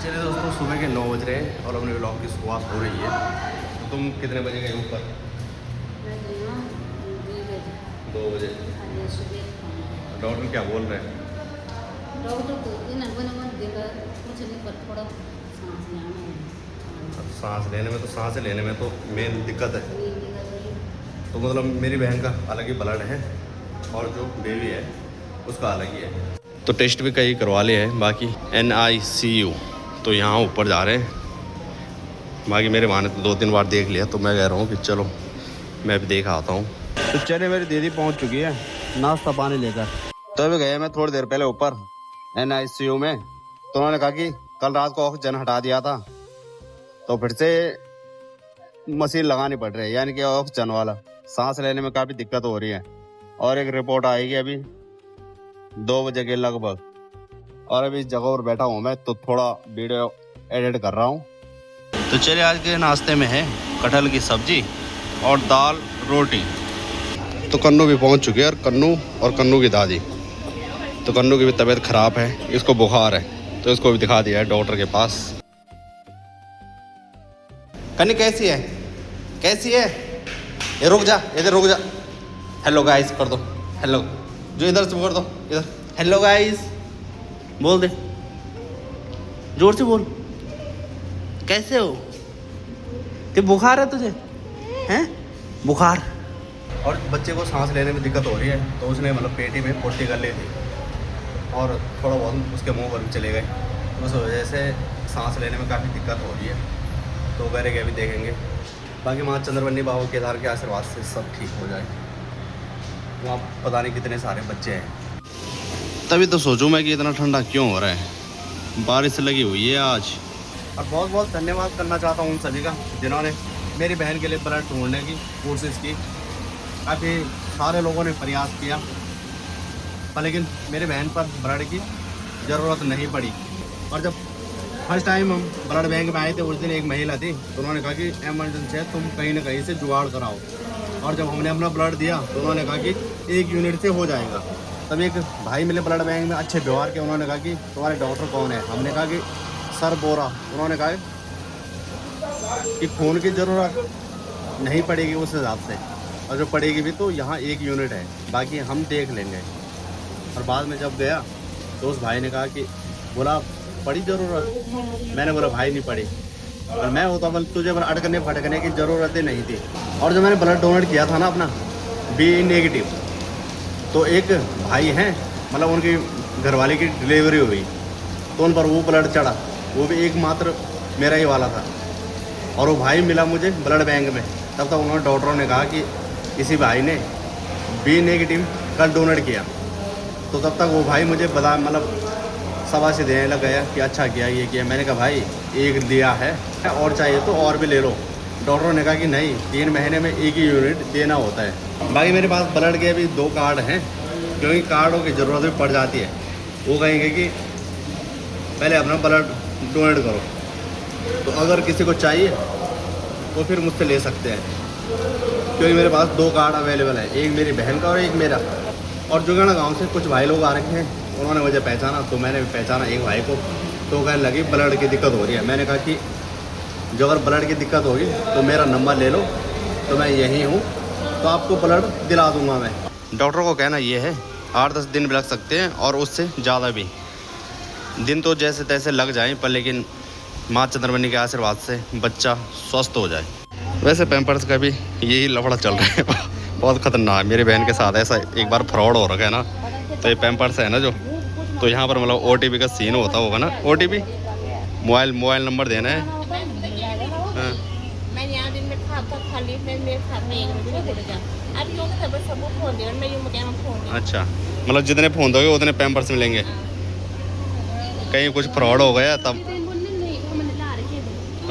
चलिए दोस्तों, सुबह के 9 बज रहे हैं और अपने व्लॉग की शुरुआत हो रही है। तो तुम कितने बजे गए ऊपर? 2 बजे। डॉक्टर क्या बोल रहे हैं? सांस लेने में तो मेन दिक्कत है। तो मतलब मेरी बहन का अलग ही ब्लड है और जो बेबी है उसका अलग ही है। तो टेस्ट भी कई करवा लिए हैं, बाकी NICU तो यहाँ ऊपर जा रहे हैं। बाकी मेरे माँ ने तो 2-3 बार देख लिया, तो मैं कह रहा हूँ कि चलो मैं भी देख आता हूँ। तो चले, मेरी दीदी पहुँच चुकी है नाश्ता पानी लेकर। तो अभी गए मैं थोड़ी देर पहले ऊपर NICU में, तो उन्होंने कहा कि कल रात को ऑक्सीजन हटा दिया था तो फिर से मशीन लगानी पड़ रही है, यानी कि ऑक्सीजन वाला। सांस लेने में काफ़ी दिक्कत हो रही है और एक रिपोर्ट आएगी अभी 2 बजे के लगभग। और अभी इस जगह पर बैठा हूँ मैं, तो थोड़ा वीडियो एडिट कर रहा हूँ। तो चलिए, आज के नाश्ते में है कटहल की सब्जी और दाल रोटी। तो कन्नू भी पहुँच चुके हैं, और कन्नू की दादी। तो कन्नू की भी तबीयत ख़राब है, इसको बुखार है, तो इसको भी दिखा दिया है डॉक्टर के पास। कन्नी कैसी है? कैसी है? ये रुक जा, इधर रुक जा। हेलो गाइस कर दो, हेलो। जो इधर से कर दो, इधर हेलो गाइस बोल दे, जोर से बोल। कैसे हो? ते बुखार है तुझे? हैं बुखार? और बच्चे को सांस लेने में दिक्कत हो रही है, तो उसने मतलब पेटी में पट्टी कर ली थी और थोड़ा बहुत उसके मुंह पर भी चले गए, तो उस वजह से सांस लेने में काफ़ी दिक्कत हो रही है। तो करेंगे, अभी देखेंगे। बाकी माँ चंद्रवन्नी बाबा केदार के आशीर्वाद से सब ठीक हो जाए। वहाँ पता नहीं कितने सारे बच्चे हैं। तभी तो सोचूं मैं कि इतना ठंडा क्यों हो रहा है। बारिश लगी हुई है आज। और बहुत बहुत धन्यवाद करना चाहता हूँ उन सभी का जिन्होंने मेरी बहन के लिए ब्लड ढूंढने की कोशिश की। काफ़ी सारे लोगों ने प्रयास किया, पर लेकिन मेरी बहन पर ब्लड की ज़रूरत नहीं पड़ी। और जब फर्स्ट टाइम हम ब्लड बैंक में आए थे, उस दिन एक महिला थी, तो उन्होंने कहा कि एमरजेंसी है, तुम कहीं ना कहीं से जुगाड़ कराओ। और जब हमने अपना ब्लड दिया तो उन्होंने कहा कि 1 यूनिट से हो जाएगा। तब एक भाई मिले ब्लड बैंक में, अच्छे व्यवहार के। उन्होंने कहा कि तुम्हारे डॉक्टर कौन है? हमने कहा कि सर बोरा। उन्होंने कहा कि खून की ज़रूरत नहीं पड़ेगी उस हिसाब से, और जो पड़ेगी भी तो यहाँ 1 यूनिट है, बाकी हम देख लेंगे। और बाद में जब गया तो उस भाई ने कहा कि बोला पड़ी ज़रूरत? मैंने बोला भाई नहीं पड़ी, और मैं होता बल तुझे अटकने फटकने की ज़रूरत ही नहीं थी। और जब मैंने ब्लड डोनेट किया था ना अपना B नेगेटिव, तो एक भाई हैं, मतलब उनकी घरवाली की डिलीवरी हुई, तो उन पर वो ब्लड चढ़ा, वो भी एकमात्र मेरा ही वाला था। और वो भाई मिला मुझे ब्लड बैंक में। तब तक उन्होंने डॉक्टरों ने कहा कि किसी भाई ने B नेगेटिव कल डोनेट किया। तो तब तक वो भाई मुझे बता मतलब शाबाशी देने लग गया कि अच्छा किया, ये किया। मैंने कहा भाई एक दिया है और चाहिए तो और भी ले लो। डॉक्टरों ने कहा कि नहीं, 3 महीने में 1 ही यूनिट देना होता है। बाकी मेरे पास ब्लड के अभी 2 कार्ड हैं, क्योंकि कार्डों की ज़रूरत भी पड़ जाती है। वो कहेंगे कि पहले अपना ब्लड डोनेट करो, तो अगर किसी को चाहिए तो फिर मुझसे ले सकते हैं, क्योंकि मेरे पास 2 कार्ड अवेलेबल है, एक मेरी बहन का और एक मेरा। और जुगाड़ा गाँव से कुछ भाई लोग आ रखे हैं, उन्होंने मुझे पहचाना, तो मैंने भी पहचाना एक भाई को। तो कहने लगी ब्लड की दिक्कत हो रही है। मैंने कहा कि जो अगर ब्लड की दिक्कत होगी तो मेरा नंबर ले लो, तो मैं यहीं हूँ, तो आपको ब्लड दिला दूँगा मैं। डॉक्टर को कहना ये है 8-10 दिन भी लग सकते हैं, और उससे ज़्यादा भी। दिन तो जैसे तैसे लग जाएं, पर लेकिन माँ चंद्रमणि के आशीर्वाद से बच्चा स्वस्थ हो जाए। वैसे पैम्पर्स का भी यही लफड़ा चल रहा है बहुत ख़तरनाक है। मेरी बहन के साथ ऐसा एक बार फ्रॉड हो रखा है ना, तो ये पैम्पर्स है ना जो, तो यहाँ पर मतलब OTP का सीन होता होगा ना। OTP मोबाइल नंबर देना है। हाँ। अच्छा, मतलब जितने फ़ोन दोगे उतने पैम्पर्स मिलेंगे। कहीं कुछ फ्रॉड हो गया तब,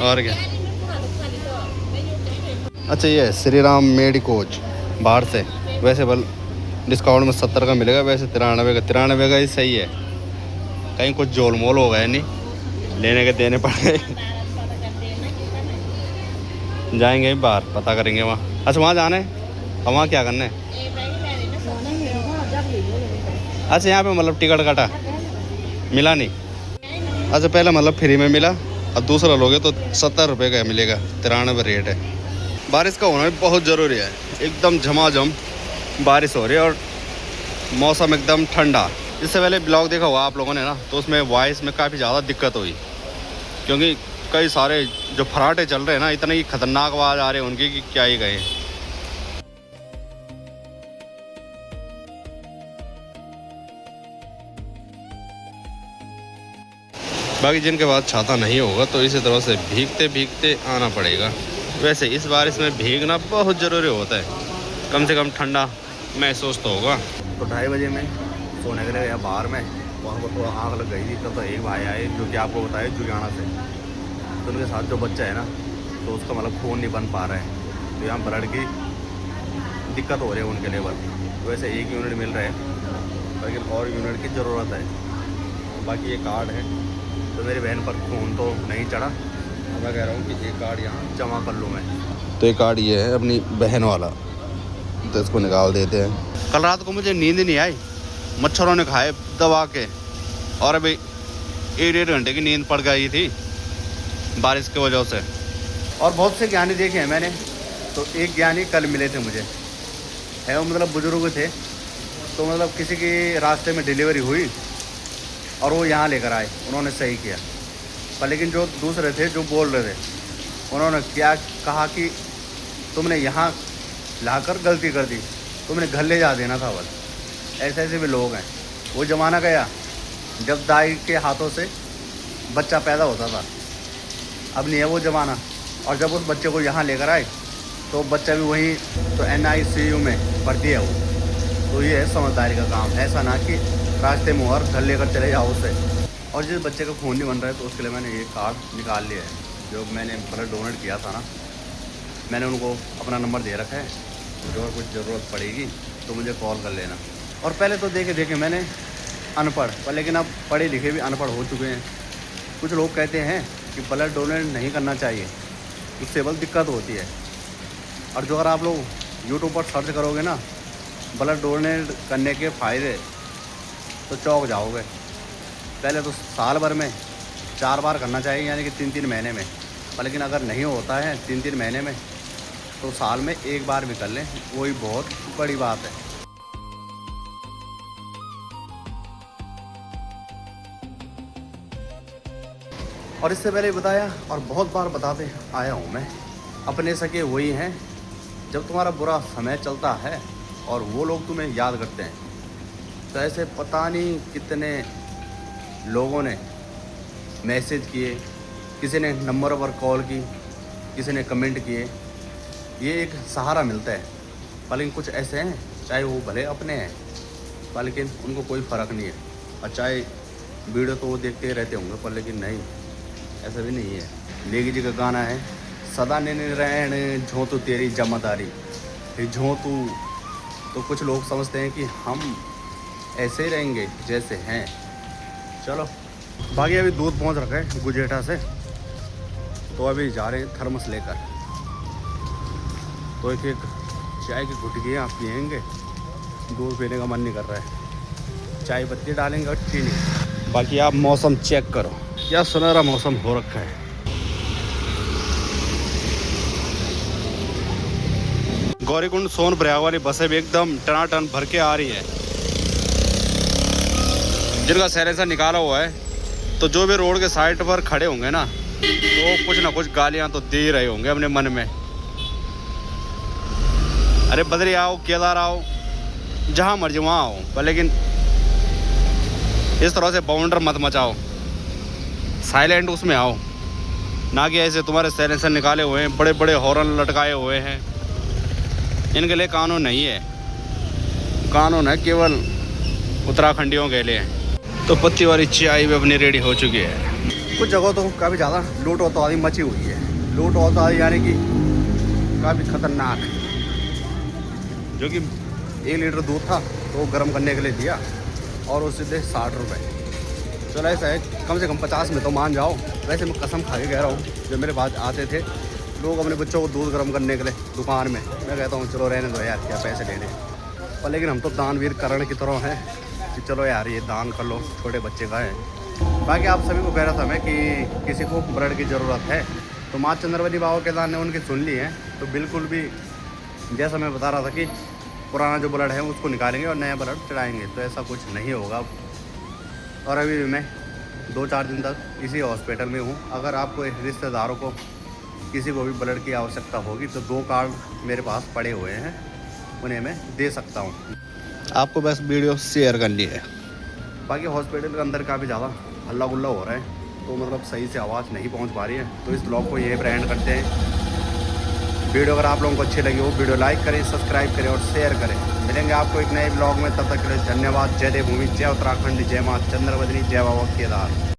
और क्या। अच्छा, ये श्री राम मेडिकोज बाहर से, वैसे बल डिस्काउंट में 70 का मिलेगा, वैसे 93 का ही सही है। कहीं कुछ जोल मोल हो गया नहीं, लेने के देने पड़ गए। जाएंगे बाहर, पता करेंगे वहाँ। अच्छा, वहाँ जाना है, और वहाँ क्या करना है? अच्छा, यहाँ पे मतलब टिकट कटा, मिला नहीं। अच्छा पहला मतलब फ्री में मिला, अब दूसरा लोगे तो 70 रुपये का मिलेगा, 93 रेट है। बारिश का होना भी बहुत ज़रूरी है, एकदम झमाझम बारिश हो रही है और मौसम एकदम ठंडा। इससे पहले ब्लॉग देखा हुआ आप लोगों ने ना, तो उसमें वॉइस में काफ़ी ज़्यादा दिक्कत हुई, क्योंकि कई सारे जो फराटे चल रहे हैं ना, इतने ही खतरनाक आवाज़ आ रहे हैं उनकी कि क्या ही गए। बाकी जिनके पास छाता नहीं होगा तो इसी तरह से भीगते भीगते आना पड़ेगा। वैसे इस बारिश में भीगना बहुत ज़रूरी होता है, कम से कम ठंडा महसूस तो होगा। तो 2:30 बजे में सोने के लिए गया बाहर में, वहाँ पर तो आग लग गई थी। तब तो एक भाई आए जो कि आपको बताया जुड़ियाना से, तो उनके साथ जो बच्चा है ना, तो उसका मतलब खून नहीं बन पा रहा है, तो यहाँ ब्लड की दिक्कत हो रही है उनके लेवल। वैसे 1 यूनिट मिल रहा है, लेकिन और यूनिट की ज़रूरत है। बाकी ये कार्ड है, तो मेरी बहन पर खून तो नहीं चढ़ा, मैं कह रहा हूँ कि एक कार्ड यहाँ जमा कर लूँ मैं। तो एक कार्ड ये है अपनी बहन वाला, तो इसको निकाल देते हैं। कल रात को मुझे नींद नहीं आई, मच्छरों ने खाए दबा के, और अभी 1-1.5 घंटे की नींद पड़ गई थी बारिश की वजह से। और बहुत से ज्ञानी देखे हैं मैंने, तो एक ज्ञानी कल मिले थे मुझे, है वो मतलब बुजुर्ग थे, तो मतलब किसी की रास्ते में डिलीवरी हुई और वो यहाँ लेकर आए, उन्होंने सही किया। पर लेकिन जो दूसरे थे जो बोल रहे थे, उन्होंने क्या कहा कि तुमने यहाँ लाकर गलती कर दी, तुमने घर ले जा देना था। बस ऐसे ऐसे भी लोग हैं। वो ज़माना गया जब दाई के हाथों से बच्चा पैदा होता था, अब नहीं है वो ज़माना। और जब उस बच्चे को यहाँ लेकर आए तो बच्चा भी वहीं, तो NICU में भर्ती है वो। तो ये है समझदारी का काम, ऐसा ना कि रास्ते में और घर लेकर चले जाओ उसे। और जिस बच्चे का खून नहीं बन रहा है, तो उसके लिए मैंने ये कार्ड निकाल लिया है। जो मैंने ब्लड डोनेट किया था ना, मैंने उनको अपना नंबर दे रखा है, जो और कुछ ज़रूरत पड़ेगी तो मुझे कॉल कर लेना। और पहले तो देखे मैंने अनपढ़, पर लेकिन अब पढ़े लिखे भी अनपढ़ हो चुके हैं। कुछ लोग कहते हैं कि ब्लड डोनेट नहीं करना चाहिए, उससे बहुत दिक्कत होती है। और जो अगर आप लोग यूट्यूब पर सर्च करोगे ना ब्लड डोनेट करने के फ़ायदे, तो चौंक जाओगे। पहले तो साल भर में 4 बार करना चाहिए, यानी कि 3-3 महीने में। पर लेकिन अगर नहीं होता है 3-3 महीने में, तो साल में 1 बार भी कर लें, वही बहुत बड़ी बात है। और इससे पहले बताया और बहुत बार बताते आया हूँ मैं, अपने सके वही हैं जब तुम्हारा बुरा समय चलता है और वो लोग तुम्हें याद करते हैं। तो ऐसे पता नहीं कितने लोगों ने मैसेज किए, किसी ने नंबर पर कॉल की, किसी ने कमेंट किए, ये एक सहारा मिलता है। पर लेकिन कुछ ऐसे हैं, चाहे वो भले अपने हैं, पर लेकिन उनको कोई फ़र्क नहीं है। और चाहे वीडियो तो वो देखते ही रहते होंगे, पर लेकिन नहीं, ऐसा भी नहीं है। नेगी जी का गाना है, सदा ने रहन झों तू तेरी जमादारी, झों तू। तो कुछ लोग समझते हैं कि हम ऐसे ही रहेंगे जैसे हैं। चलो, बाकी अभी दूध पहुंच रखा है गुजेटा से, तो अभी जा रहे हैं थर्मस लेकर। तो एक चाय की घुटकी आप पियेंगे, दूध पीने का मन नहीं कर रहा है, चाय पत्ती डालेंगे और चीनी। बाकी आप मौसम चेक करो, क्या सुनहरा मौसम हो रखा है। गौरीकुंड सोनप्रयाग वाली बसें भी एकदम टनाटन भर के आ रही है। जिनका साइलेंसर निकाला हुआ है, तो जो भी रोड के साइड पर खड़े होंगे ना, तो कुछ ना कुछ गालियां तो दे रहे होंगे अपने मन में। अरे बद्री आओ, केदार आओ, जहाँ मर्जी वहाँ आओ, पर लेकिन इस तरह से बाउंडर मत मचाओ, साइलेंट उसमें आओ। ना कि ऐसे तुम्हारे साइलेंसर निकाले हुए हैं, बड़े बड़े हॉर्न लटकाए हुए हैं। इनके लिए कानून नहीं है, कानून है केवल उत्तराखंडियों के लिए। तो पत्ती वाली चाय भी अपनी रेडी हो चुकी है। कुछ जगह तो काफ़ी ज़्यादा लूट और तोड़ी मची हुई है। लूट और तोड़ी यानी कि काफ़ी ख़तरनाक, जो कि 1 लीटर दूध था तो वो गर्म करने के लिए दिया और वो सीधे 60 रुपये। चलो ऐसा है, कम से कम 50 में तो मान जाओ। वैसे मैं कसम खा के कह रहा हूँ, जब मेरे पास आते थे लोग अपने बच्चों को दूध गर्म करने के लिए दुकान में, मैं कहता हूँ चलो रहने दो यार, क्या पैसे देने। पर लेकिन हम तो दानवीर करण की तरह हैं कि चलो यार ये दान कर लो, छोटे बच्चे का है। बाकी आप सभी को कह रहा था मैं कि किसी को ब्लड की ज़रूरत है तो माँ चंद्रवती बाबा केदार ने उनकी सुन ली है। तो बिल्कुल भी जैसा मैं बता रहा था कि पुराना जो ब्लड है उसको निकालेंगे और नया ब्लड चढ़ाएंगे, तो ऐसा कुछ नहीं होगा। और अभी भी मैं 2-4 दिन तक इसी हॉस्पिटल में हूँ। अगर आपको रिश्तेदारों को किसी को भी ब्लड की आवश्यकता होगी तो 2 कार्ड मेरे पास पड़े हुए हैं, उन्हें मैं दे सकता हूँ। आपको बस वीडियो शेयर करनी है। बाकी हॉस्पिटल के अंदर काफ़ी ज़्यादा हल्ला गुल्ला हो रहा है, तो मतलब सही से आवाज़ नहीं पहुँच पा रही है। तो इस ब्लॉग को यहीं पर एंड करते हैं। वीडियो अगर आप लोगों को अच्छी लगी हो वीडियो लाइक करें, सब्सक्राइब करें और शेयर करें। मिलेंगे आपको एक नए ब्लॉग में, तब तक के लिए धन्यवाद। जय देवभूमि, जय उत्तराखंड, जय माँ चंद्रवदनी, जय बाबा केदार।